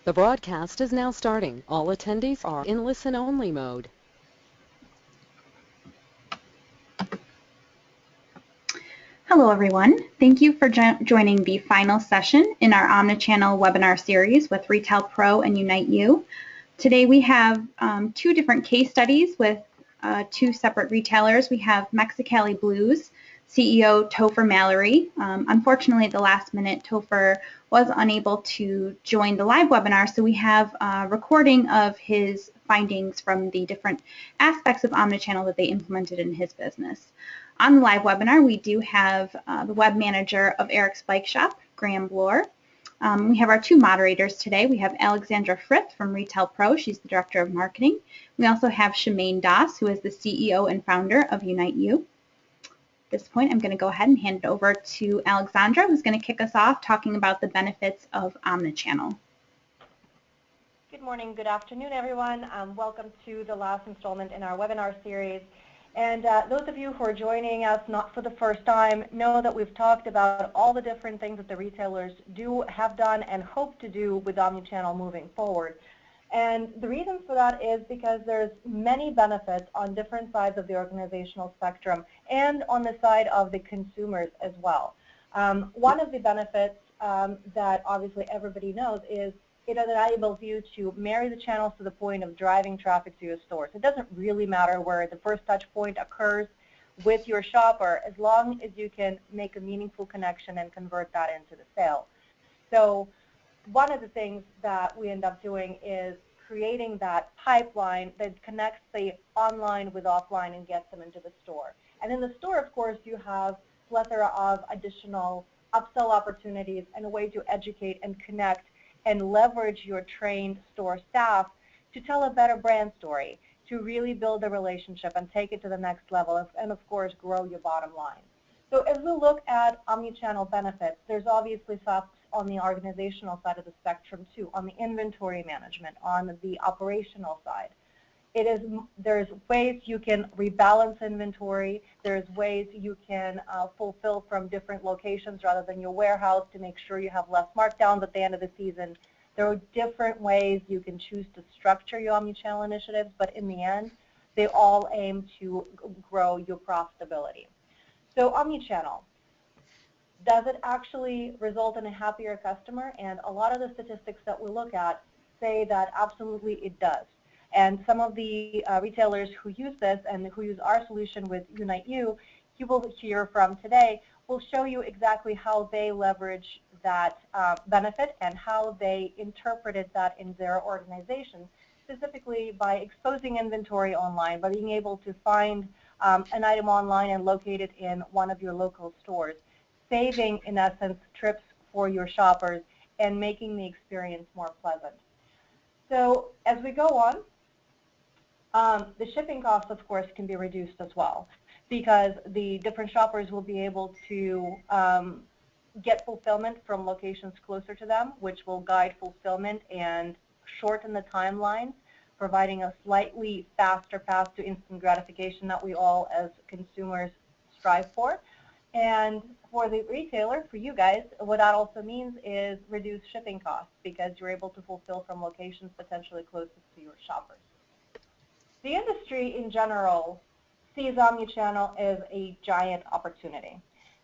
The broadcast is now starting. All attendees are in listen-only mode. Hello everyone. Thank you for joining the final session in our Omnichannel webinar series with Retail Pro and Unite You. Today we have two different case studies with two separate retailers. We have Maine Blues CEO Topher Mallory. Unfortunately, at the last minute, Topher was unable to join the live webinar, so we have a recording of his findings from the different aspects of Omnichannel that they implemented in his business. On the live webinar, we do have the web manager of Eric's Bike Shop, Graham Bloor. We have our two moderators today. We have Alexandra Frith from Retail Pro. She's the Director of Marketing. We also have Shemaine Das, who is the CEO and founder of Unite You. At this point, I'm going to go ahead and hand it over to Alexandra, who's going to kick us off talking about the benefits of Omnichannel. Good morning, good afternoon, everyone. Welcome to the last installment in our webinar series. And those of you who are joining us not for the first time know that we've talked about all the different things that the retailers have done and hope to do with Omnichannel moving forward. And the reason for that is because there's many benefits on different sides of the organizational spectrum and on the side of the consumers as well. One of the benefits that obviously everybody knows is it enables you to marry the channels to the point of driving traffic to your stores. It doesn't really matter where the first touch point occurs with your shopper as long as you can make a meaningful connection and convert that into the sale. So one of the things that we end up doing is creating that pipeline that connects the online with offline and gets them into the store. And in the store, of course, you have a plethora of additional upsell opportunities and a way to educate and connect and leverage your trained store staff to tell a better brand story, to really build a relationship and take it to the next level, and of course grow your bottom line. So as we look at omnichannel benefits, there's obviously stuff on the organizational side of the spectrum too, on the inventory management, on the operational side. There's ways you can rebalance inventory. There's ways you can fulfill from different locations rather than your warehouse to make sure you have less markdowns at the end of the season. There are different ways you can choose to structure your omnichannel initiatives, but in the end, they all aim to grow your profitability. So omnichannel, does it actually result in a happier customer? And a lot of the statistics that we look at say that absolutely it does. And some of the retailers who use this and who use our solution with Unite You will hear from today, will show you exactly how they leverage that benefit and how they interpreted that in their organization, specifically by exposing inventory online, by being able to find an item online and locate it in one of your local stores, saving, in essence, trips for your shoppers and making the experience more pleasant. So as we go on, the shipping costs, of course, can be reduced as well because the different shoppers will be able to get fulfillment from locations closer to them, which will guide fulfillment and shorten the timelines, providing a slightly faster path to instant gratification that we all as consumers strive for. And for the retailer, for you guys, what that also means is reduced shipping costs because you're able to fulfill from locations potentially closest to your shoppers. The industry in general sees omnichannel as a giant opportunity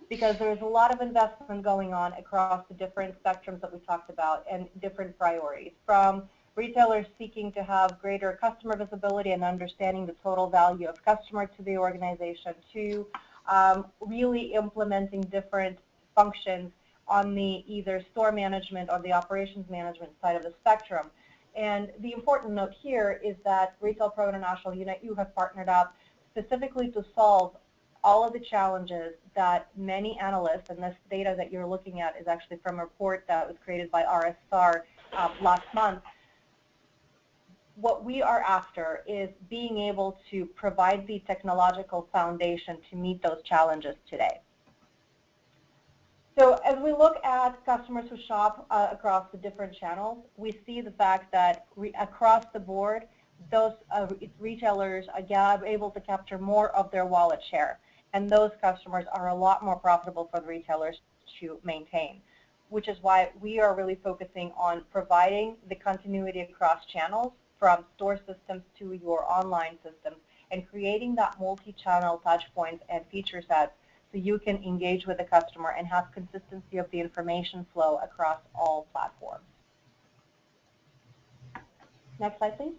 because there's a lot of investment going on across the different spectrums that we talked about and different priorities, from retailers seeking to have greater customer visibility and understanding the total value of customer to the organization to really implementing different functions on the either store management or the operations management side of the spectrum. And the important note here is that Retail Pro International, Unite You have partnered up specifically to solve all of the challenges that many analysts, and this data that you're looking at is actually from a report that was created by RSR last month. What we are after is being able to provide the technological foundation to meet those challenges today. So as we look at customers who shop across the different channels, we see the fact that across the board, those retailers are able to capture more of their wallet share. And those customers are a lot more profitable for the retailers to maintain. which is why we are really focusing on providing the continuity across channels from store systems to your online systems and creating that multi-channel touch points and feature sets so you can engage with the customer and have consistency of the information flow across all platforms. Next slide, please.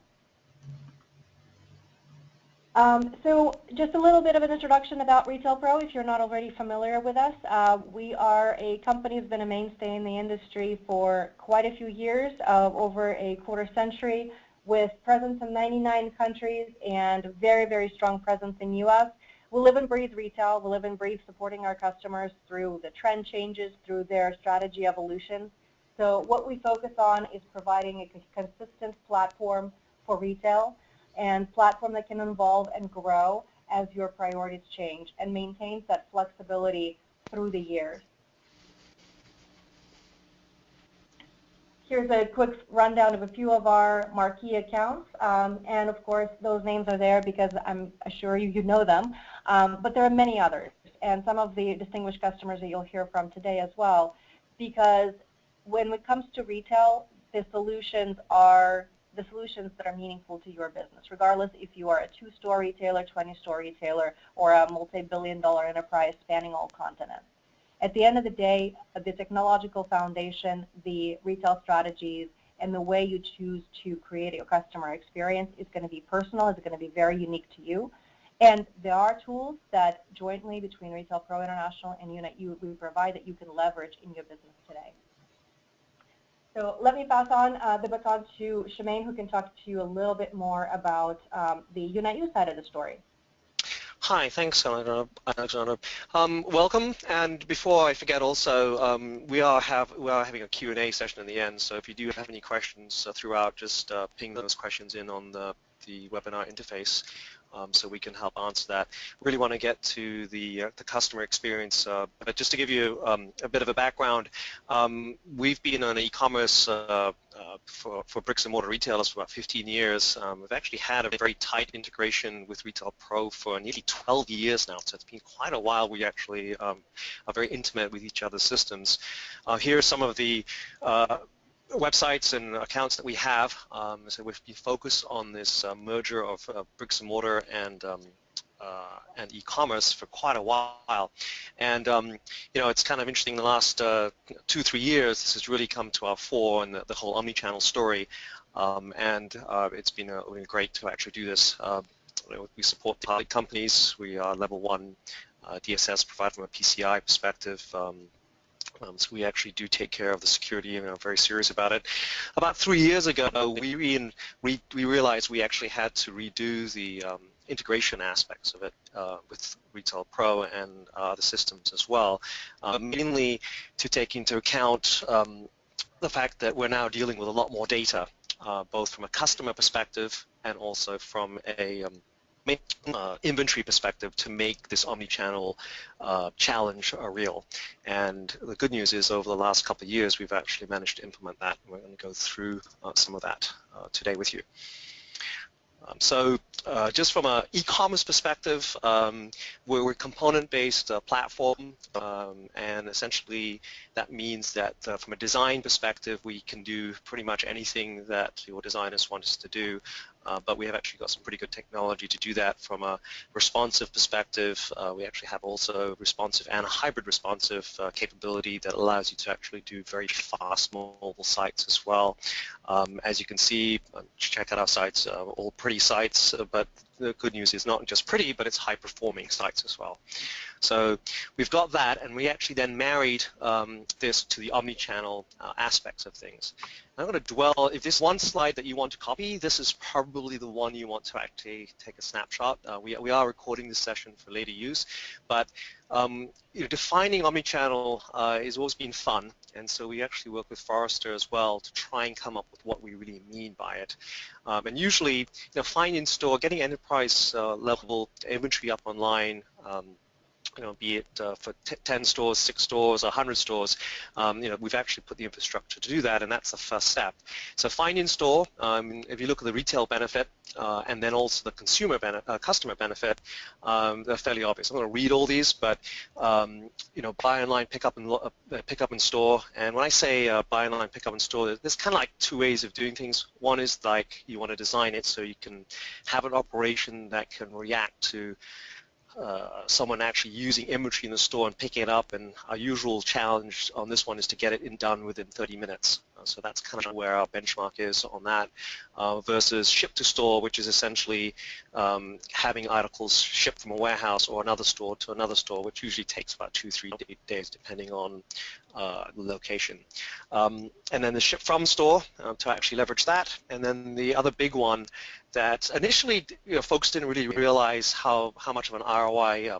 So just a little bit of an introduction about Retail Pro if you're not already familiar with us. We are a company that's been a mainstay in the industry for quite a few years, over a quarter century, with presence in 99 countries and very, very strong presence in U.S. We live and breathe retail. We live and breathe supporting our customers through the trend changes, through their strategy evolution. So what we focus on is providing a consistent platform for retail and platform that can evolve and grow as your priorities change and maintains that flexibility through the years. Here's a quick rundown of a few of our marquee accounts, and of course those names are there because I'm sure you know them, but there are many others and some of the distinguished customers that you'll hear from today as well, because when it comes to retail, the solutions that are meaningful to your business, regardless if you are a 2-store retailer, 20-store retailer, or a multi-billion-dollar enterprise spanning all continents. At the end of the day, the technological foundation, the retail strategies, and the way you choose to create your customer experience is going to be personal, it's going to be very unique to you. And there are tools that jointly between Retail Pro International and UnitU we provide that you can leverage in your business today. So let me pass on the baton to Shemaine, who can talk to you a little bit more about the UnitU side of the story. Hi, thanks, Alexandra. Welcome, and before I forget also, we are having a Q&A session in the end, so if you do have any questions throughout, just ping those questions in on the webinar interface. So we can help answer that. Really want to get to the customer experience, but just to give you a bit of a background, we've been on e-commerce for bricks and mortar retailers for about 15 years. We've actually had a very tight integration with Retail Pro for nearly 12 years now, so it's been quite a while. We actually are very intimate with each other's systems. Here are some of the websites and accounts that we have. So we've been focused on this merger of bricks and mortar and e-commerce for quite a while. And you know, it's kind of interesting. The last 2-3 years, this has really come to our fore in the whole omnichannel story. And it's been great to actually do this. We support public companies. We are level 1 DSS provider from a PCI perspective. So we actually do take care of the security and are very serious about it. About 3 years ago, we realized we actually had to redo the integration aspects of it with Retail Pro and the systems as well, mainly to take into account the fact that we're now dealing with a lot more data, both from a customer perspective and also from a inventory perspective, to make this omnichannel challenge real. And the good news is, over the last couple of years, we've actually managed to implement that. We're going to go through some of that today with you. So just from an e-commerce perspective, we're a component-based platform, and essentially that means that from a design perspective, we can do pretty much anything that your designers want us to do. But we have actually got some pretty good technology to do that. From a responsive perspective, we actually have also responsive and a hybrid responsive capability that allows you to actually do very fast mobile sites as well. As you can see, check out our sites, all pretty sites, but the good news is not just pretty, but it's high-performing sites as well. So we've got that, and we actually then married this to the omnichannel aspects of things. I'm going to dwell, if there's one slide that you want to copy, this is probably the one you want to actually take a snapshot. We are recording this session for later use, but you know, defining omnichannel has always been fun, and so we actually work with Forrester as well to try and come up with what we really mean by it. And usually, you know, find in store, getting enterprise level inventory up online, be it for 10 stores, 6 stores, 100 stores, we've actually put the infrastructure to do that, and that's the first step. So find in store, if you look at the retail benefit and then also the customer benefit, they're fairly obvious. I'm going to read all these, but buy online, pick up in store. And when I say buy online, pick up in store, there's kind of like two ways of doing things. One is like you want to design it so you can have an operation that can react to someone actually using inventory in the store and picking it up, and our usual challenge on this one is to get it done within 30 minutes. So that's kind of where our benchmark is on that versus ship to store, which is essentially having articles shipped from a warehouse or another store to another store, which usually takes about 2-3 days depending on the location. And then the ship from store to actually leverage that. And then the other big one that initially folks didn't really realize how much of an ROI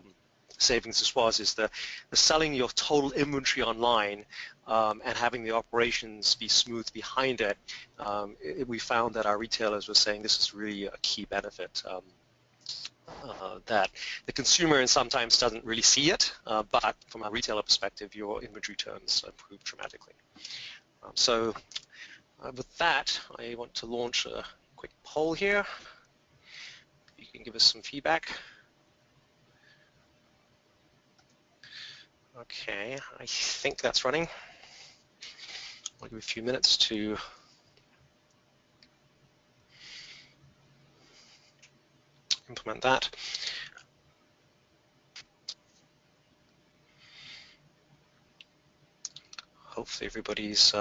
savings this was is the selling your total inventory online and having the operations be smooth behind it. We found that our retailers were saying this is really a key benefit. That the consumer sometimes doesn't really see it, but from a retailer perspective, your inventory turns improve dramatically. So with that, I want to launch a quick poll here. You can give us some feedback. Okay, I think that's running. I'll give you a few minutes to implement that. Hopefully everybody's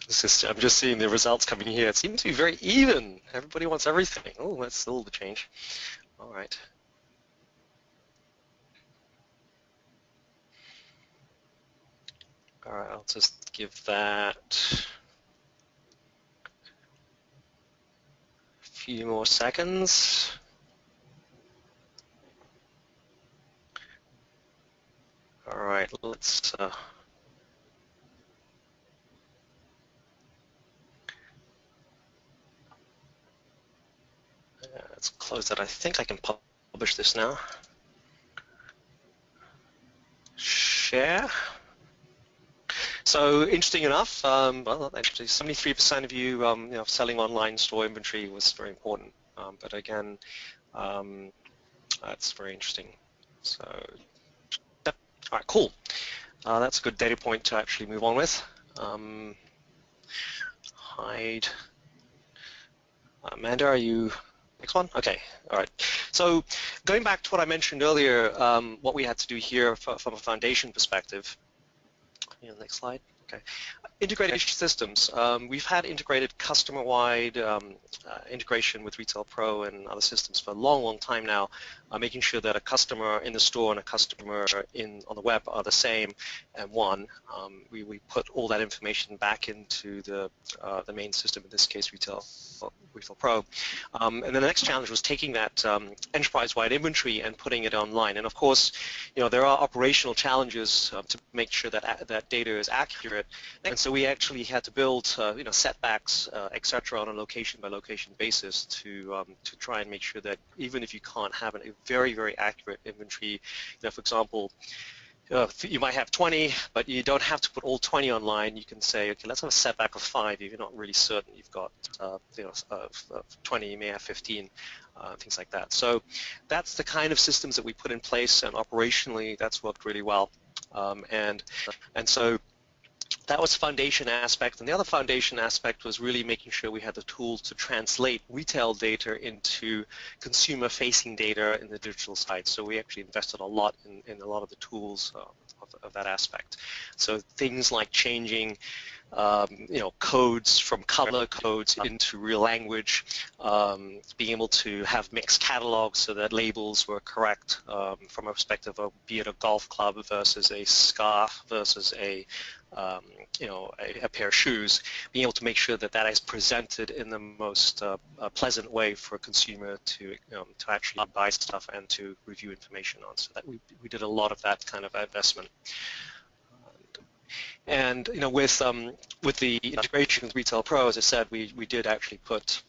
I'm just seeing the results coming here. It seems to be very even. Everybody wants everything. Oh, that's still the change. All right. All right, I'll just give that a few more seconds. All right, let's close that. I think I can publish this now. Share. So interesting enough, well, actually 73% of you, selling online store inventory was very important. But again, that's very interesting. So, all right, cool. That's a good data point to actually move on with. Hide. Amanda, are you next one? Okay, all right. So going back to what I mentioned earlier, what we had to do here from a foundation perspective. Next slide. Okay. Integrated systems. We've had integrated customer-wide integration with Retail Pro and other systems for a long, long time now, making sure that a customer in the store and a customer on the web are the same and one. We put all that information back into the main system, in this case Retail Pro. And then the next challenge was taking that enterprise-wide inventory and putting it online. And of course, there are operational challenges to make sure that that data is accurate. And so we actually had to build, setbacks, etc., on a location-by-location basis to try and make sure that even if you can't have a very, very accurate inventory, for example, you might have 20, but you don't have to put all 20 online. You can say, okay, let's have a setback of 5 if you're not really certain you've got 20, you may have 15, things like that. So that's the kind of systems that we put in place, and operationally that's worked really well. And so that was the foundation aspect, and the other foundation aspect was really making sure we had the tools to translate retail data into consumer-facing data in the digital side. So we actually invested a lot in a lot of the tools of that aspect. So things like changing codes from color codes into real language, being able to have mixed catalogs so that labels were correct from a perspective of, be it a golf club versus a scarf versus a pair of shoes, being able to make sure that that is presented in the most pleasant way for a consumer to actually buy stuff and to review information on. So that we did a lot of that kind of investment. And with the integration with Retail Pro, as I said, we did actually put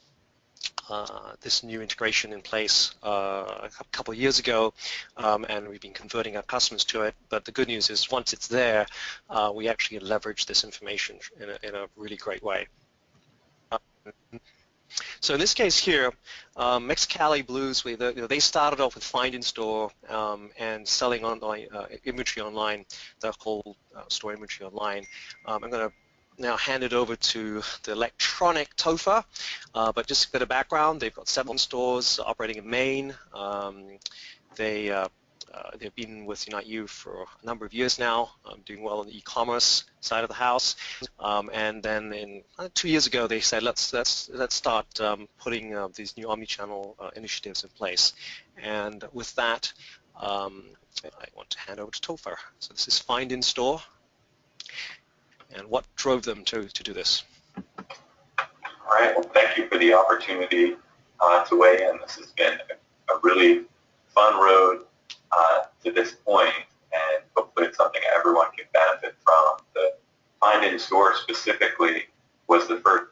this new integration in place a couple of years ago, and we've been converting our customers to it. But the good news is once it's there, we actually leverage this information in a really great way. So in this case here, Mexicali Blues, they started off with find in store and selling online inventory online, the whole store inventory online. I'm going to now hand it over to the electronic Topher, but just a bit of background. They've got 7 stores operating in Maine. They've been with UniteU for a number of years now, doing well on the e-commerce side of the house. And then 2 years ago, they said, let's start putting these new omnichannel initiatives in place. And with that, I want to hand over to Topher. So this is Find in Store. And what drove them to do this? All right. Well, thank you for the opportunity to weigh in. This has been a really fun road to this point, and hopefully it's something everyone can benefit from. The find in store specifically was the first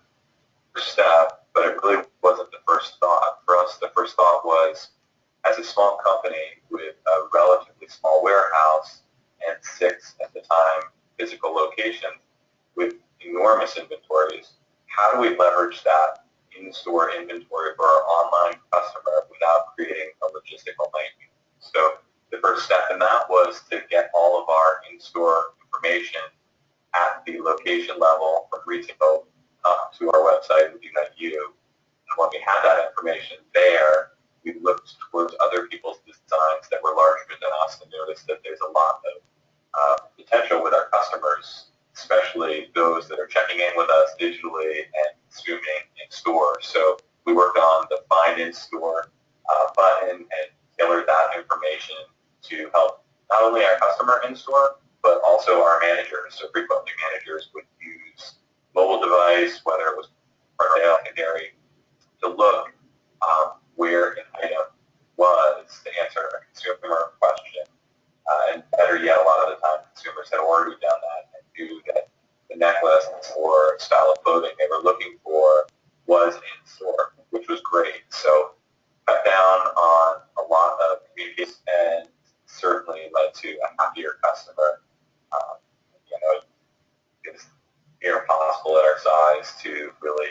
step, but it really wasn't the first thought. For us, the first thought was, as a small company with a relatively small warehouse and 6 at the time physical locations with enormous inventories, how do we leverage that in-store inventory for our online customer without creating a logistical nightmare? So the first step in that was to get all of our in-store information at the location level from retail up to our website with UniteU. And when we had that information there, we looked towards other people's designs that were larger than us and noticed that there's a lot of potential with our customers, especially those that are checking in with us digitally and consuming in store. So we worked on the Find in Store button and tailored that information to help not only our customer in store, but also our managers. So frequently managers would use mobile device, whether it was primary or secondary, to look where an item was to answer a consumer question. And better yet, a lot of the time consumers had already done that and knew that the necklace or style of clothing they were looking for was in store, which was great. So cut down on a lot of communities and certainly led to a happier customer. It's near impossible at our size to really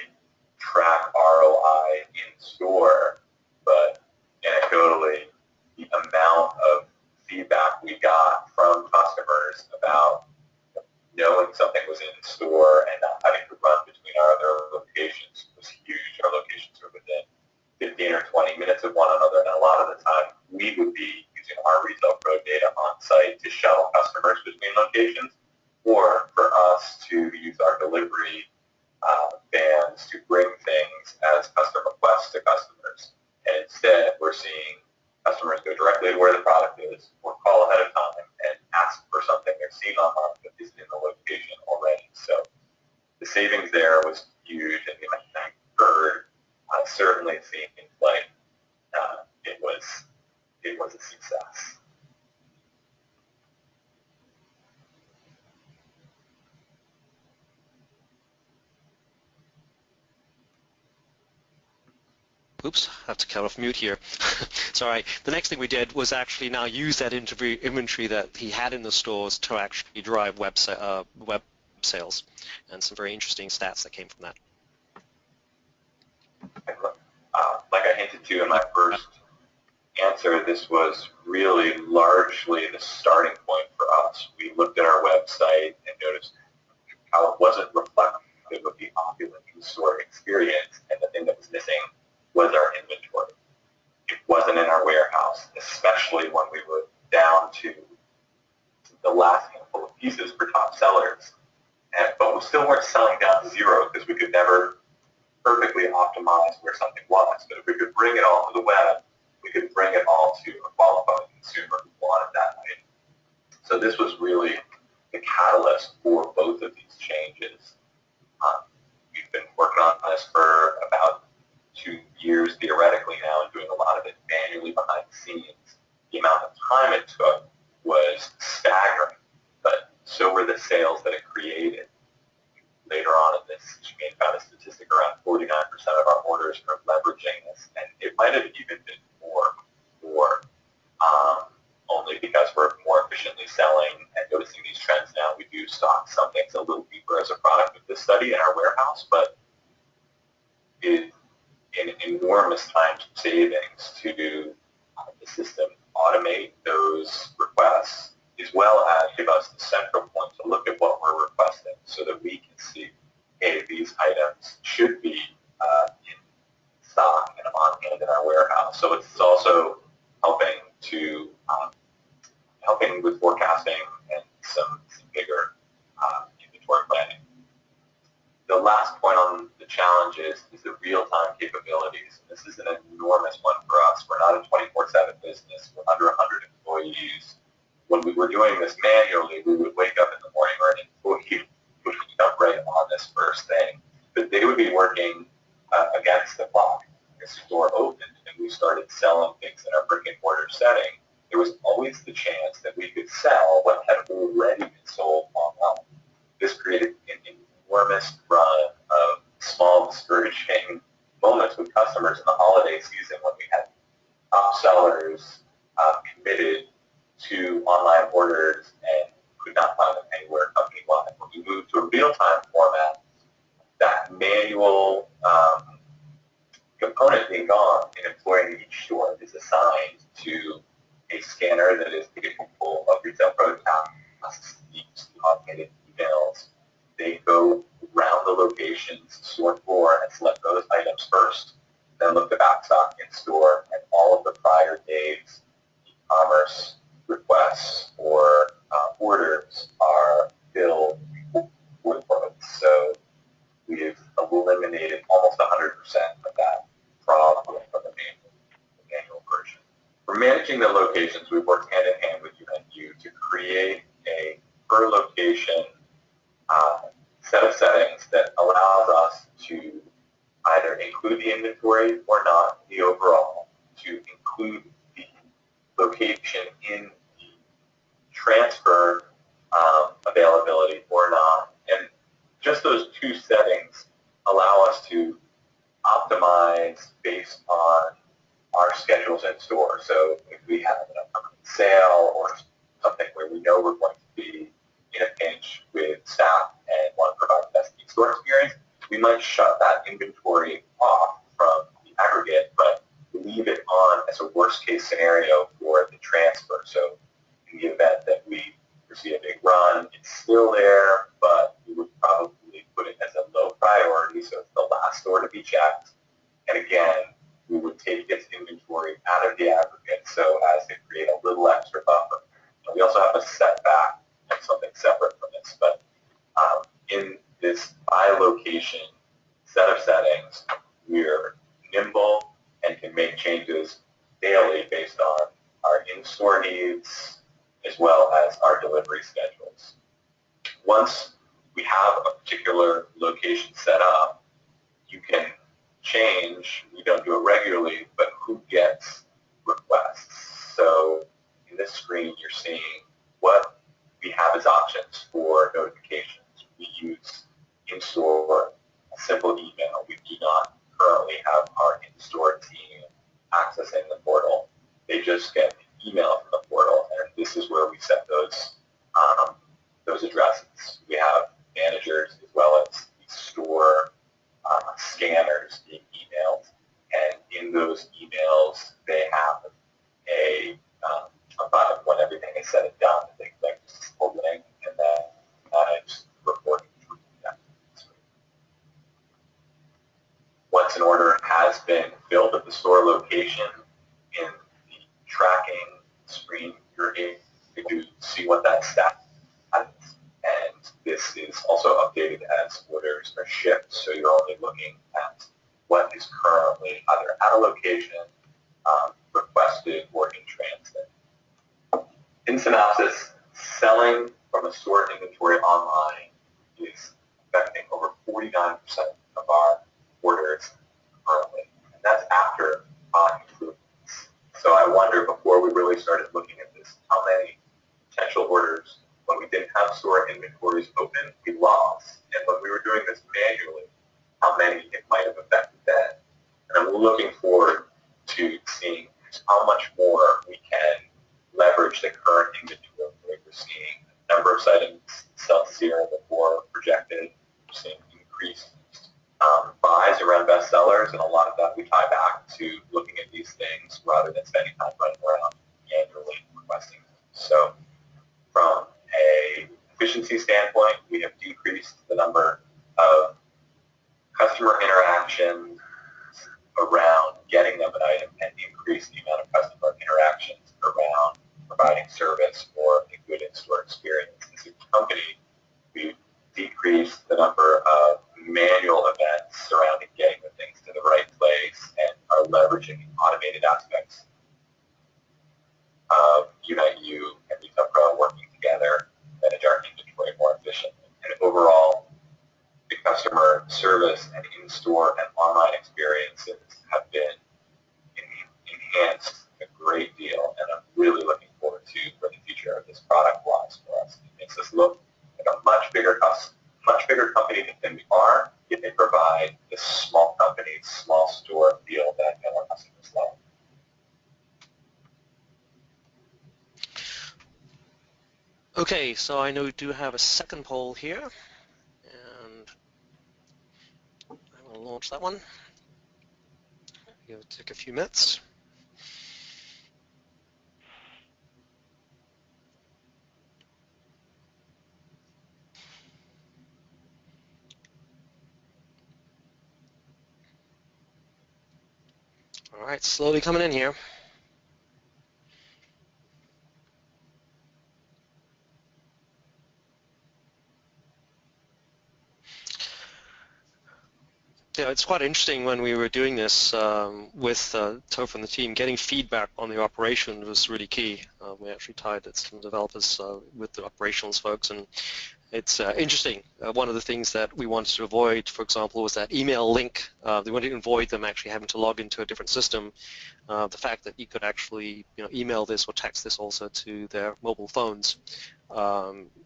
track ROI in store, but anecdotally, the amount of feedback we got from customers about knowing something was in store and not having to run between our other locations was huge. Our locations were within 15 or 20 minutes of one another, and a lot of the time we would be using our Retail Pro data on site to shuttle customers between locations, or for us to use our delivery vans to bring things as custom requests to customers. And instead, we're seeing customers go directly to where the product is or call ahead of time and ask for something they've seen online that isn't in the location already. So the savings there was huge, and the third certainly seemed like it was a success. Oops, I have to cut off mute here. Sorry. The next thing we did was actually now use that inventory that he had in the stores to actually drive web sales, and some very interesting stats that came from that. Like I hinted to in my first answer, this was really largely the starting point for us. We looked at our website and noticed how it wasn't reflective of the opulent in-store experience, and the thing that was missing was our inventory. It wasn't in our warehouse, especially when we were down to the last handful of pieces for top sellers. But we still weren't selling down to zero because we could never perfectly optimize where something was. But if we could bring it all to the web, we could bring it all to a qualified consumer who wanted that item. So this was really the catalyst for both of these changes. We've been working on this for about 2 years theoretically now and doing a lot of it manually behind the scenes. The amount of time it took was staggering, but so were the sales that it created. currently selling and noticing these trends now. We do stock some things a little deeper as a product of this study in our warehouse, but it an enormous time savings to the system automate those requests, as well as give us the central point to look at what we're requesting so that we can see, hey, these items should be in stock and on hand in our warehouse. So it's also helping to helping with forecasting and some bigger inventory planning. The last point on the challenge is the real-time capabilities. This is an enormous one for us. We're not a 24/7 business. We're under 100 employees. When we were doing this manually, we would wake up in the morning, or an employee would jump right on this first thing. But they would be working against the clock. The store opened and we started selling things in our brick-and-mortar setting. There was always the chance that we could sell what had already been sold online. This created an enormous run of small, discouraging moments with customers in the holiday season when we had top sellers committed to online orders and could not find them anywhere company-wide. When we moved to a real-time format, that manual component being gone, an employee in each store is assigned to a scanner that is capable of retail tasks, automated emails. They go around the locations, sort for, and select those items first, then look the back stock in store, and all of the prior days e-commerce requests or orders are filled with products. So we've eliminated almost 100% of that problem from the manual version. For managing the locations, we've worked hand in hand with UNU to create a per location set of settings that allows us to either include the inventory or not, the overall, to include the location in the transfer availability or not. And just those two settings allow us to optimize based on our schedules in store. So if we have an upcoming sale or something where we know we're going to be in a pinch with staff and want to provide the best in-store experience, we might shut that inventory off from the aggregate, but leave it on as a worst-case scenario for the transfer. So in the event that we receive a big run, it's still there, but we would probably put it as a low priority, so it's the last store to be checked. And again, we would take its inventory out of the aggregate so as to create a little extra buffer. And we also have a setback and something separate from this, but in this by location set of settings, we're nimble and can make changes daily based on our in-store needs as well as our delivery schedules. Once we have a particular location set up, you can change, we don't do it regularly, but who gets requests. So in this screen, you're seeing what we have as options for notifications. We use in-store, a simple email. We do not currently have our in-store team accessing the portal. They just get an email from the portal, and this is where we set those addresses. We have managers as well as the store scanners being emailed, and in those emails they have a button when everything is said and done. They click a link and then manage reporting through that screen. Once an order has been filled at the store location, in the tracking screen you're able to see what that status is, and this is also updated as orders are shipped, so you're only looking at what is currently either at a location, requested, or in transit. In synopsis, selling from a store inventory online is affecting over 49% of our orders currently, and that's after improvements. So I wonder, before we really started looking at this, how many potential orders, when we didn't have store inventories open, we lost. And when we were doing this manually, how many it might have affected then. And I'm looking forward to seeing how much more we can leverage the current inventory we're seeing a number of sightings sell zero before projected. We're seeing increased buys around bestsellers, and a lot of that we tie back to looking at these things rather than spending time running around manually requesting them. So from a efficiency standpoint, we have decreased the number of customer interactions around getting them an item and increased the amount of customer interactions around providing service or a good in-store experience. As a company, we've decreased the number of manual events surrounding getting the things to the right place and are leveraging automated aspects of UniteU and Retail Pro working together to manage our inventory more efficiently. And overall, the customer service and in-store and online experiences have been enhanced a great deal, and I'm really looking forward to where the future of this product lies for us. It makes us look like a much bigger company than we are, yet they provide this small company, small store feel that our customers love. Okay, so I know we do have a second poll here, and I'm going to launch that one. It'll take a few minutes. All right, slowly coming in here. Yeah, it's quite interesting when we were doing this with Toph and the team. Getting feedback on the operation was really key. We actually tied some developers with the operations folks, and it's interesting. One of the things that we wanted to avoid, for example, was that email link. They wanted to avoid them actually having to log into a different system. The fact that you could actually email this or text this also to their mobile phones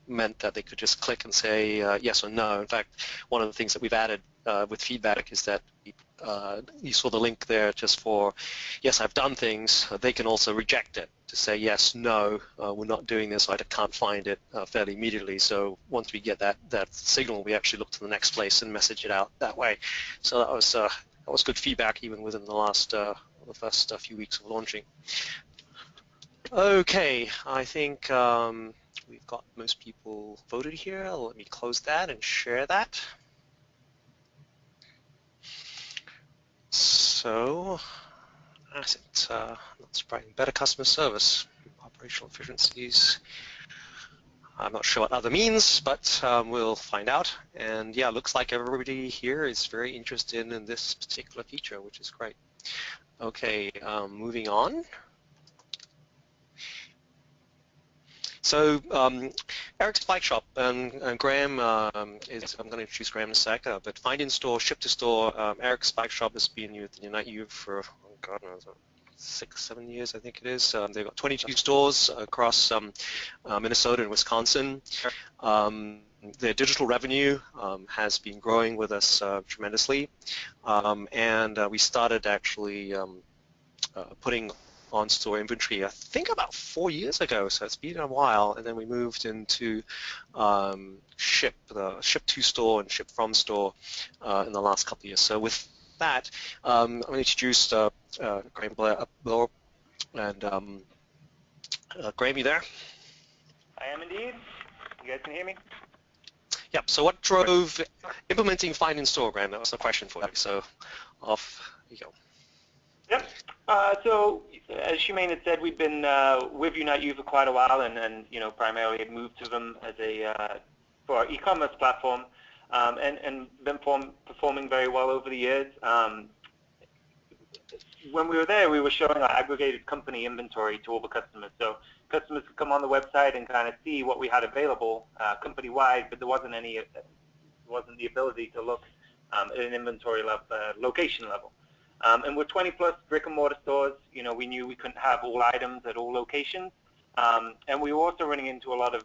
meant that they could just click and say yes or no. In fact, one of the things that we've added with feedback is that you saw the link there just for yes, I've done things. They can also reject it to say yes, no, we're not doing this. I can't find it fairly immediately. So once we get that signal, we actually look to the next place and message it out that way. So that was good feedback even within the first few weeks of launching. Okay, I think we've got most people voted here. Let me close that and share that. So, asset, not surprising, better customer service, operational efficiencies. I'm not sure what other means, but we'll find out. And yeah, looks like everybody here is very interested in this particular feature, which is great. Okay, moving on. So Eric's Bike Shop and Graham I'm going to introduce Graham in a sec, but Find in Store, Ship to Store. Eric's Bike Shop has been with UniteU for, oh God, 6-7 years, I think it is. They've got 22 stores across Minnesota and Wisconsin. Their digital revenue has been growing with us tremendously, and we started actually putting on-store inventory, I think about 4 years ago, so it's been a while, and then we moved into ship to store and ship from store in the last couple of years. So with that, I'm going to introduce Graham Blair, and Graham, you there? I am indeed. You guys can hear me? Yep, so what drove implementing Find in Store, Graham? That was the question for you, so off you go. Yep. So as Shumaine had said, we've been with UniteU for quite a while, and primarily had moved to them as for our e-commerce platform, and been performing very well over the years. When we were there, we were showing our aggregated company inventory to all the customers. So customers could come on the website and kind of see what we had available company-wide, but there wasn't the ability to look at an inventory level, location level. And with 20-plus brick-and-mortar stores, we knew we couldn't have all items at all locations. And we were also running into a lot of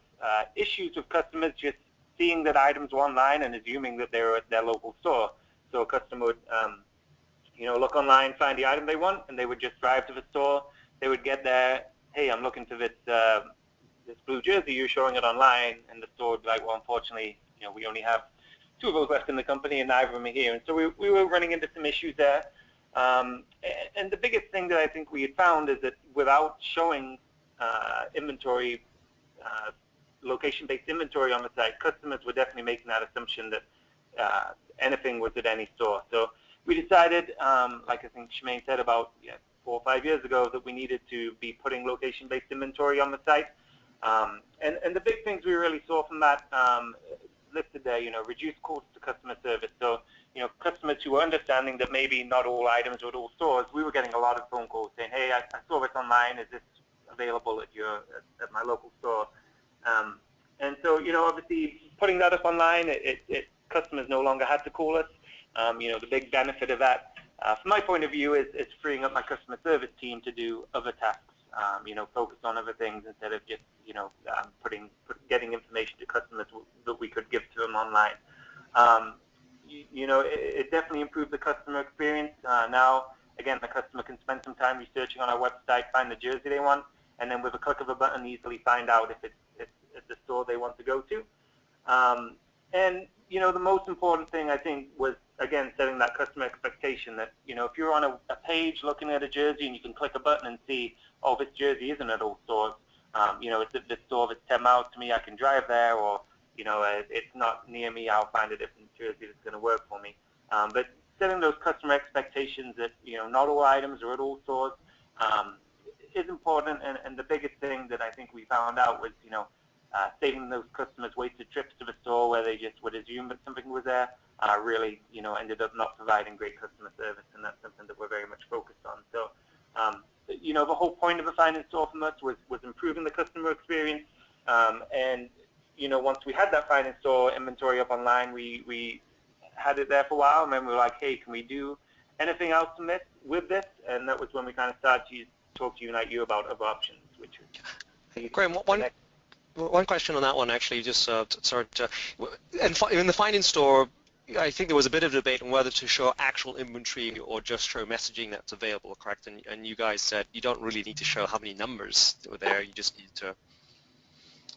issues with customers just seeing that items were online and assuming that they were at their local store. So a customer would, look online, find the item they want, and they would just drive to the store. They would get there, hey, I'm looking for this this blue jersey, you're showing it online, and the store would be like, well, unfortunately, we only have 2 of those left in the company, and neither of them are here. And so we were running into some issues there. And the biggest thing that I think we had found is that without showing inventory, location-based inventory on the site, customers were definitely making that assumption that anything was at any store. So we decided, like I think Shemaine said about 4 or 5 years ago, that we needed to be putting location-based inventory on the site. And the big things we really saw from that listed there, reduced costs to customer service. So, customers who were understanding that maybe not all items were at all stores, we were getting a lot of phone calls saying, hey, I saw this online, is this available at my local store? And so, obviously putting that up online, customers no longer had to call us. The big benefit of that, from my point of view, is freeing up my customer service team to do other tasks, focus on other things instead of just, getting information to customers that we could give to them online. It definitely improved the customer experience. Now, again, the customer can spend some time researching on our website, find the jersey they want, and then with a click of a button easily find out if it's the store they want to go to. And the most important thing, I think, was, again, setting that customer expectation that, if you're on a page looking at a jersey and you can click a button and see, oh, this jersey isn't at all stores, it's at this store that's 10 miles to me, I can drive there, or, it's not near me, I'll find a different jersey that's going to work for me. But setting those customer expectations that, not all items are at all stores is important, and the biggest thing that I think we found out was, saving those customers wasted trips to the store where they just would assume that something was there, really, ended up not providing great customer service, and that's something that we're very much focused on. So, the whole point of a Find in Store from us was improving the customer experience, and, once we had that Find in Store inventory up online, we had it there for a while, and then we were like, hey, can we do anything else with this? And that was when we kind of started to talk to Unite You about other options, which was Graham, one question on that one, actually, just in the Find in Store, I think there was a bit of debate on whether to show actual inventory or just show messaging that's available, correct? And you guys said you don't really need to show how many numbers were there, you just need to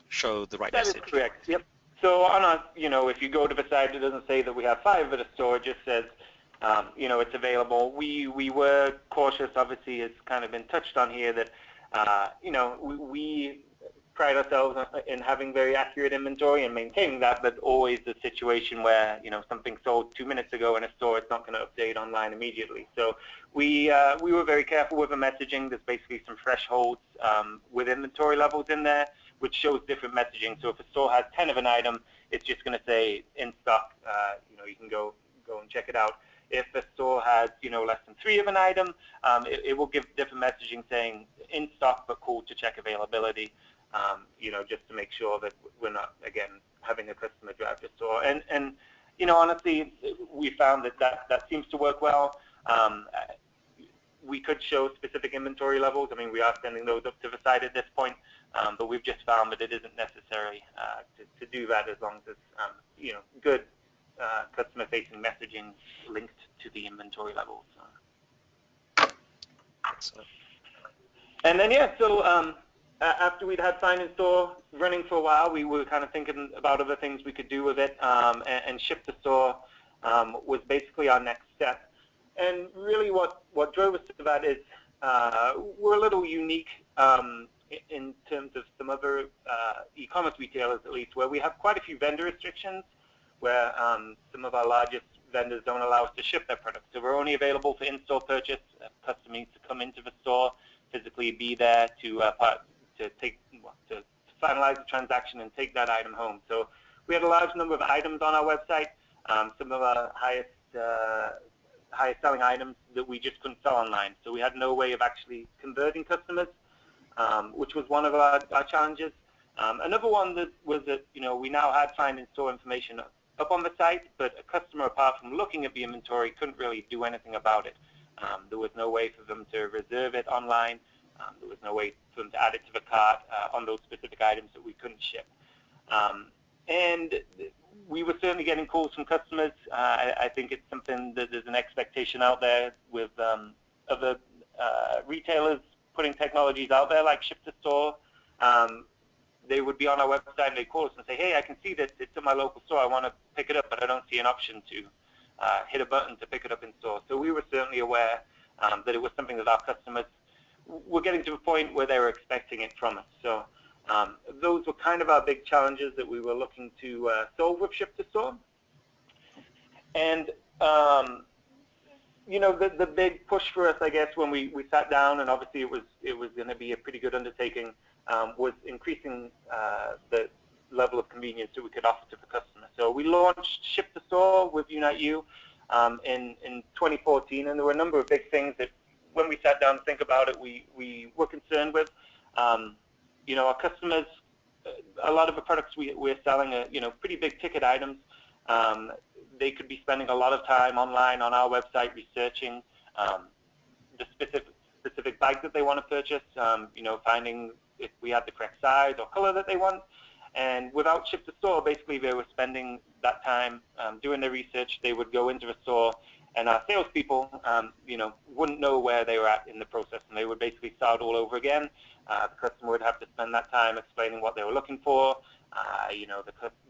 show the right message. That is correct, yep. So on our, if you go to the site, it doesn't say that we have 5 at a store, it just says, it's available. We were cautious, obviously, it's kind of been touched on here, that, we pride ourselves in having very accurate inventory and maintaining that, but always the situation where, something sold 2 minutes ago in a store, it's not going to update online immediately. So we were very careful with the messaging. There's basically some thresholds with inventory levels in there, which shows different messaging. So if a store has 10 of an item, it's just going to say in stock. You can go and check it out. If a store has, less than 3 of an item, it will give different messaging saying in stock, but call to check availability. Just to make sure that we're not, again, having a customer drive to store. And honestly, we found that seems to work well. We could show specific inventory levels. I mean, we are sending those up to the site at this point, but we've just found that it isn't necessary to do that as long as it's, good customer-facing messaging linked to the inventory levels. And then, after we'd had Find in Store running for a while, we were kind of thinking about other things we could do with it, and Ship to Store was basically our next step. And really what drove us to that is we're a little unique in terms of some other e-commerce retailers, at least, where we have quite a few vendor restrictions, where some of our largest vendors don't allow us to ship their products. So we're only available for in-store purchase. A customer needs to come into the store, physically be there to finalize the transaction and take that item home. So we had a large number of items on our website, some of our highest selling items that we just couldn't sell online. So we had no way of actually converting customers, which was one of our challenges. Another one that was that, we now had Find in Store information up on the site, but a customer, apart from looking at the inventory, couldn't really do anything about it. There was no way for them to reserve it online. There was no way for them to add it to the cart on those specific items that we couldn't ship. And we were certainly getting calls from customers. I think it's something that there's an expectation out there with other retailers putting technologies out there like Ship to Store. they would be on our website and they'd call us and say, hey, I can see that it's in my local store. I want to pick it up, but I don't see an option to hit a button to pick it up in store. So we were certainly aware that it was something that our customers were getting to a point where they were expecting it from us. So those were kind of our big challenges that we were looking to solve with Ship to Store. And you know, the big push for us, I guess, when we sat down, and obviously it was going to be a pretty good undertaking, was increasing the level of convenience that we could offer to the customer. So we launched Ship to Store with UniteU in 2014, and there were a number of big things that, when we sat down to think about it, we were concerned with. You know, our customers, a lot of the products we're selling are, you know, pretty big ticket items. They could be spending a lot of time online on our website researching the specific bag that they want to purchase, you know, finding if we have the correct size or color that they want. And without Ship to Store, basically they were spending that time doing their research. They would go into a store, and our salespeople, you know, wouldn't know where they were at in the process, and they would basically start all over again. The customer would have to spend that time explaining what they were looking for. You know,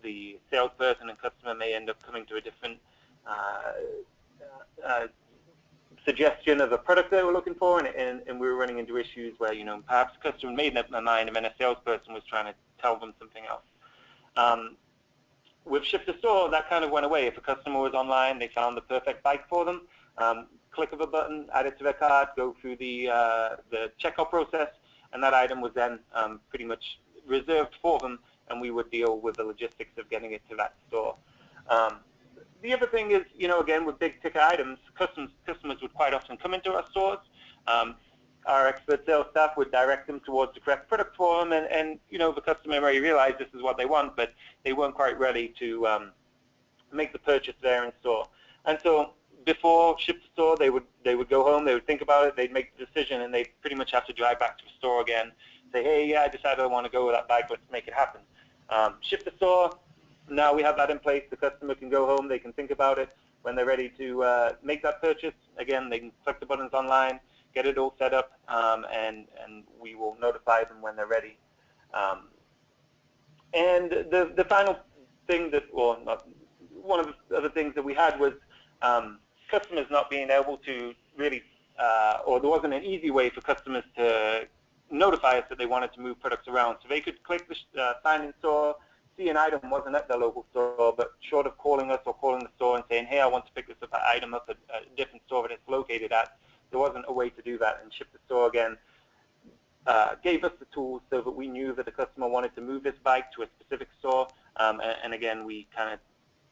the salesperson and customer may end up coming to a different suggestion of a product they were looking for, and we were running into issues where, you know, perhaps the customer made up their mind and then a salesperson was trying to tell them something else. With Ship to Store, that kind of went away. If a customer was online, they found the perfect bike for them, click of a button, add it to their cart, go through the checkout process, and that item was then pretty much reserved for them, and we would deal with the logistics of getting it to that store. The other thing is, you know, again, with big ticket items, customers would quite often come into our stores. Our expert sales staff would direct them towards the correct product for them, and you know, the customer may realize this is what they want, but they weren't quite ready to make the purchase there in store. And so before Ship to Store, they would go home, they would think about it, they'd make the decision, and they'd pretty much have to drive back to the store again, say, hey, yeah, I decided I want to go with that bag, let's make it happen. Ship to Store, now we have that in place. The customer can go home, they can think about it. When they're ready to make that purchase, again, they can click the buttons online, get it all set up, and we will notify them when they're ready. And the final thing that, well, not, one of the other things that we had was customers not being able to really, or there wasn't an easy way for customers to notify us that they wanted to move products around. So they could click the sign in store, see an item wasn't at their local store, but short of calling us or calling the store and saying, hey, I want to pick this item up at a different store that it's located at, there wasn't a way to do that. And Ship to Store, again, gave us the tools so that we knew that the customer wanted to move this bike to a specific store. And again, we kind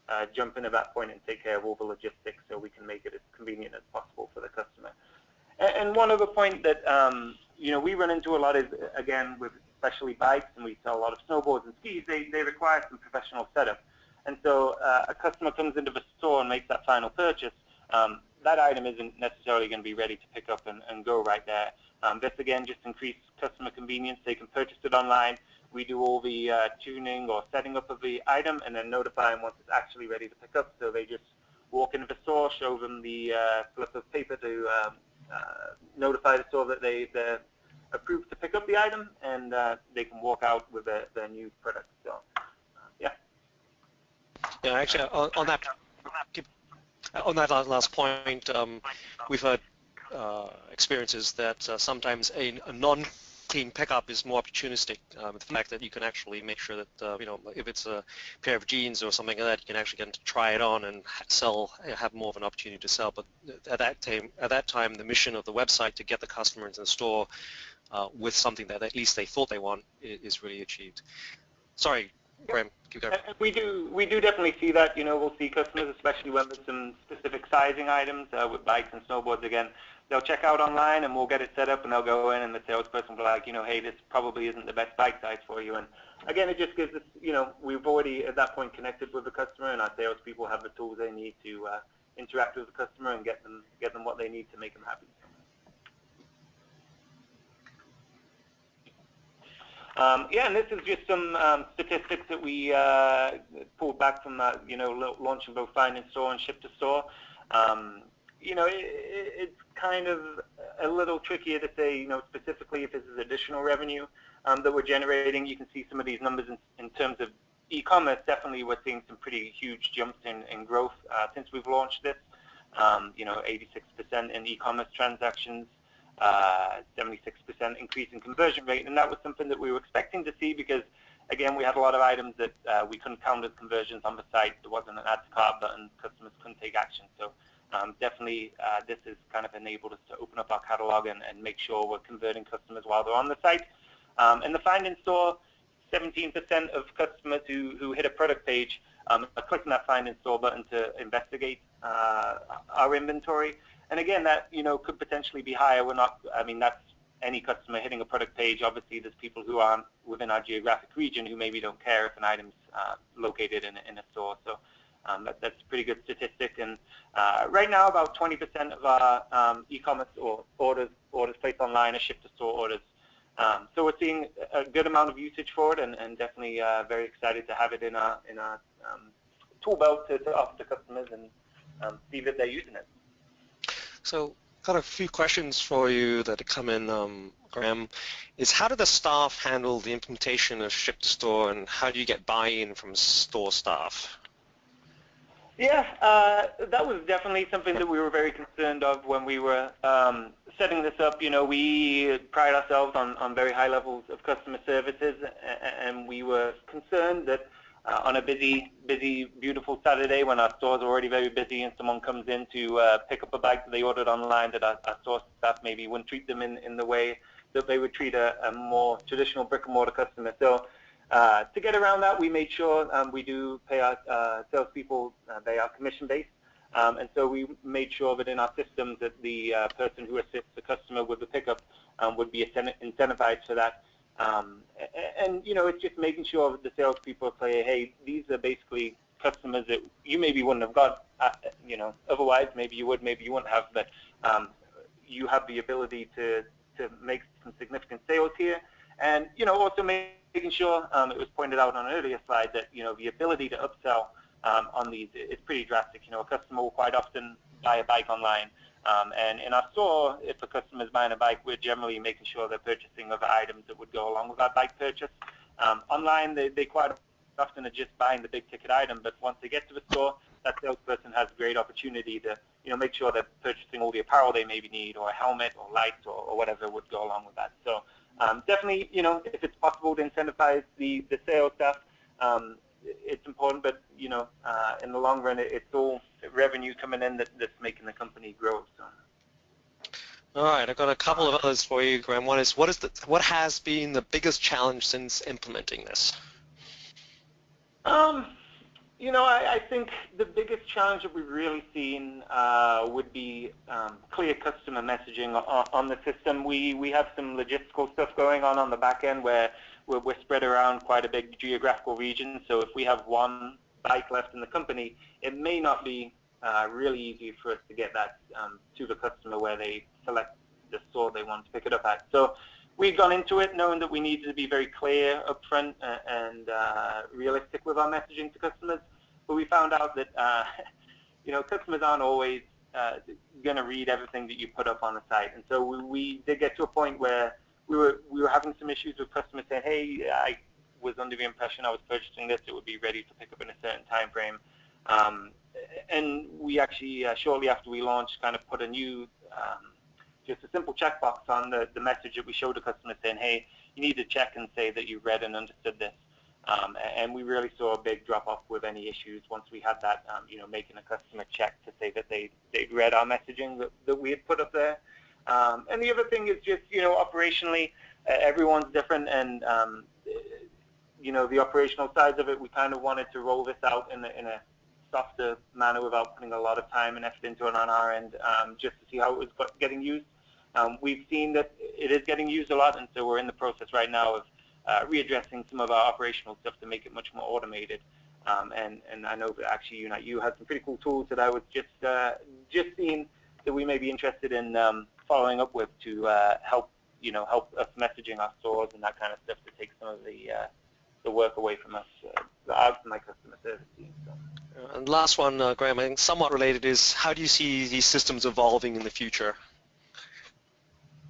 of jump in at that point and take care of all the logistics so we can make it as convenient as possible for the customer. And one other point that you know, we run into a lot is, again, with especially bikes, and we sell a lot of snowboards and skis, they require some professional setup. And so a customer comes into the store and makes that final purchase, that item isn't necessarily going to be ready to pick up and go right there. This, again, just increased customer convenience. They can purchase it online. We do all the tuning or setting up of the item and then notify them once it's actually ready to pick up. So they just walk into the store, show them the slip of paper to notify the store that they're approved to pick up the item, and they can walk out with their new product. So, yeah. Yeah, actually, on that last point, we've heard experiences that sometimes a non-clean pickup is more opportunistic. The fact that you can actually make sure that you know, if it's a pair of jeans or something like that, you can actually get to try it on and have more of an opportunity to sell. But at that time, the mission of the website to get the customer into the store with something that at least they thought they want is really achieved. Sorry, Graham, keep going. We do definitely see that. You know, we'll see customers, especially when there's some specific sizing items with bikes and snowboards. Again, they'll check out online and we'll get it set up, and they'll go in, and the salesperson will be like, you know, hey, this probably isn't the best bike size for you. And again, it just gives us, you know, we've already at that point connected with the customer, and our salespeople have the tools they need to interact with the customer and get them what they need to make them happy. Yeah, and this is just some statistics that we pulled back from you know, launching both Find in Store and Ship to Store. You know, it's kind of a little trickier to say, specifically if this is additional revenue that we're generating. You can see some of these numbers in terms of e-commerce. Definitely, we're seeing some pretty huge jumps in growth since we've launched this. 86% in e-commerce transactions, 76% increase in conversion rate, and that was something that we were expecting to see because, again, we had a lot of items that we couldn't count as conversions on the site. There wasn't an add to cart button. Customers couldn't take action. So definitely this has kind of enabled us to open up our catalog and make sure we're converting customers while they're on the site. In the Find in Store, 17% of customers who hit a product page are clicking that Find in Store button to investigate our inventory. And again, that could potentially be higher. That's any customer hitting a product page. Obviously, there's people who aren't within our geographic region who maybe don't care if an item's located in a store. So that's a pretty good statistic. And right now, about 20% of our e-commerce or orders placed online are ship-to-store orders. So we're seeing a good amount of usage for it, and definitely very excited to have it in our tool belt to offer to customers and see that they're using it. So got a few questions for you that have come in, Graham. Is how do the staff handle the implementation of ship-to-store, and how do you get buy-in from store staff? Yeah, that was definitely something that we were very concerned of when we were setting this up. We pride ourselves on very high levels of customer services, and we were concerned that on a busy, beautiful Saturday when our stores are already very busy and someone comes in to pick up a bike that they ordered online, that our store staff maybe wouldn't treat them in the way that they would treat a more traditional brick-and-mortar customer. So to get around that, we made sure we do pay our salespeople, they are commission-based. And so we made sure that in our systems that the person who assists the customer with the pickup would be incentivized for that. And it's just making sure that the salespeople say, hey, these are basically customers that you maybe wouldn't have got, otherwise maybe you would, maybe you wouldn't have, but you have the ability to make some significant sales here. And, also making sure, it was pointed out on an earlier slide that, the ability to upsell on these is pretty drastic. A customer will quite often buy a bike online. And in our store, if a customer is buying a bike, we're generally making sure they're purchasing other items that would go along with that bike purchase. Online, they quite often are just buying the big ticket item, but once they get to the store, that salesperson has a great opportunity to make sure they're purchasing all the apparel they maybe need, or a helmet, or lights, or whatever would go along with that. So definitely, if it's possible to incentivize the sales staff, it's important, but in the long run, it's all revenue coming in that's making the company grow. So. All right, I've got a couple of others for you, Graham. One is what has been the biggest challenge since implementing this? I think the biggest challenge that we've really seen would be clear customer messaging on the system. We have some logistical stuff going on the back end where we're spread around quite a big geographical region. So if we have one bike left in the company, it may not be really easy for us to get that to the customer where they select the store they want to pick it up at. So we've gone into it knowing that we needed to be very clear upfront and realistic with our messaging to customers. But we found out that customers aren't always going to read everything that you put up on the site. And so we did get to a point where we were having some issues with customers saying, hey, I was under the impression I was purchasing this, it would be ready to pick up in a certain time frame. And we actually, shortly after we launched, kind of put a new, just a simple checkbox on the message that we showed the customer saying, hey, you need to check and say that you read and understood this. And we really saw a big drop-off with any issues once we had that, making a customer check to say that they'd read our messaging that we had put up there. And the other thing is just, operationally, everyone's different, and, the operational sides of it, we kind of wanted to roll this out in a softer manner without putting a lot of time and effort into it on our end, just to see how it was getting used. We've seen that it is getting used a lot, and so we're in the process right now of readdressing some of our operational stuff to make it much more automated. And I know that actually UniteU has some pretty cool tools that I was just seeing that we may be interested in following up with to help us messaging our stores and that kind of stuff to take some of the work away from us, my customer service team. So. And last one, Graham, I think somewhat related, is how do you see these systems evolving in the future?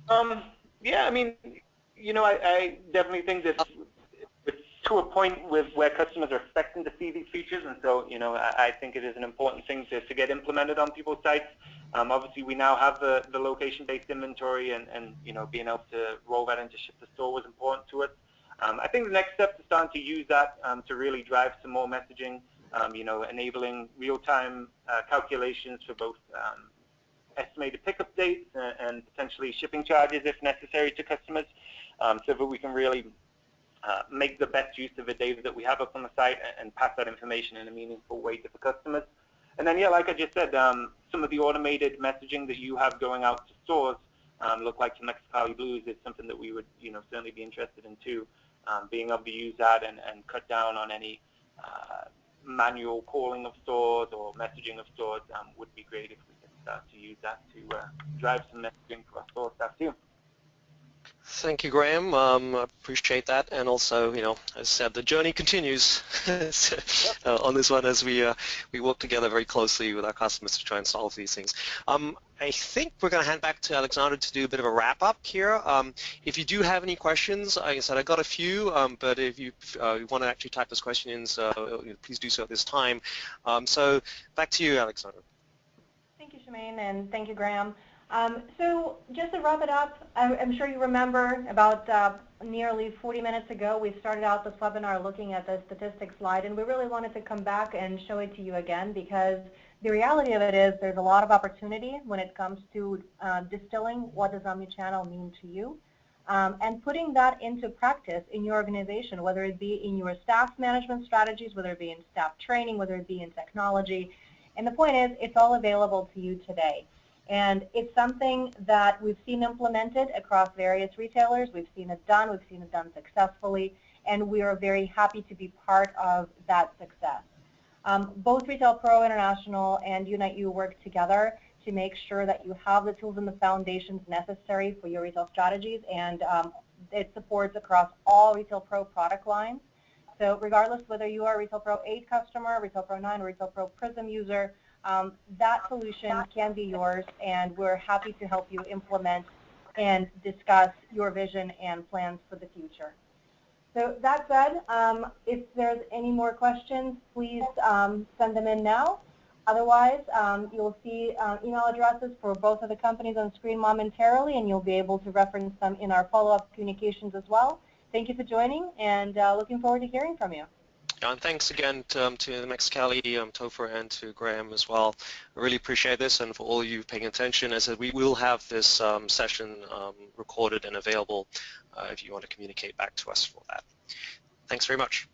Yeah, I mean, you know, I definitely think that it's to a point with where customers are expecting to see these features, and so, you know, I think it is an important thing to get implemented on people's sites. Obviously, we now have the location-based inventory, and you know, being able to roll that into Ship to Store was important to us. I think the next step is starting to use that to really drive some more messaging, you know, enabling real-time calculations for both estimated pickup dates and potentially shipping charges if necessary to customers, so that we can really make the best use of the data that we have up on the site and pass that information in a meaningful way to the customers. And then, yeah, like I just said, some of the automated messaging that you have going out to stores, look like the Maine Blues, is something that we would, you know, certainly be interested in too. Being able to use that and cut down on any manual calling of stores or messaging of stores would be great if we could start to use that to drive some messaging for our store staff too. Thank you, Graham. I appreciate that, and also, you know, as I said, the journey continues on this one as we work together very closely with our customers to try and solve these things. I think we're going to hand back to Alexander to do a bit of a wrap-up here. If you do have any questions, like I said, I got a few, but if you want to actually type those questions in, please do so at this time. So back to you, Alexander. Thank you, Shemaine, and thank you, Graham. So just to wrap it up, I'm sure you remember about nearly 40 minutes ago we started out this webinar looking at the statistics slide, and we really wanted to come back and show it to you again because the reality of it is there's a lot of opportunity when it comes to distilling what does omnichannel mean to you, and putting that into practice in your organization, whether it be in your staff management strategies, whether it be in staff training, whether it be in technology. And the point is, it's all available to you today. And it's something that we've seen implemented across various retailers. We've seen it done successfully, and we are very happy to be part of that success. Both Retail Pro International and Unite You work together to make sure that you have the tools and the foundations necessary for your retail strategies, and it supports across all Retail Pro product lines. So regardless whether you are a Retail Pro 8 customer, Retail Pro 9, or Retail Pro Prism user, that solution can be yours, and we're happy to help you implement and discuss your vision and plans for the future. So that said, if there's any more questions, please send them in now. Otherwise, you'll see email addresses for both of the companies on screen momentarily, and you'll be able to reference them in our follow-up communications as well. Thank you for joining, and looking forward to hearing from you. And thanks again to Mexicali, Topher, and to Graham as well. I really appreciate this, and for all of you paying attention. As I said, we will have this session recorded and available if you want to communicate back to us for that. Thanks very much.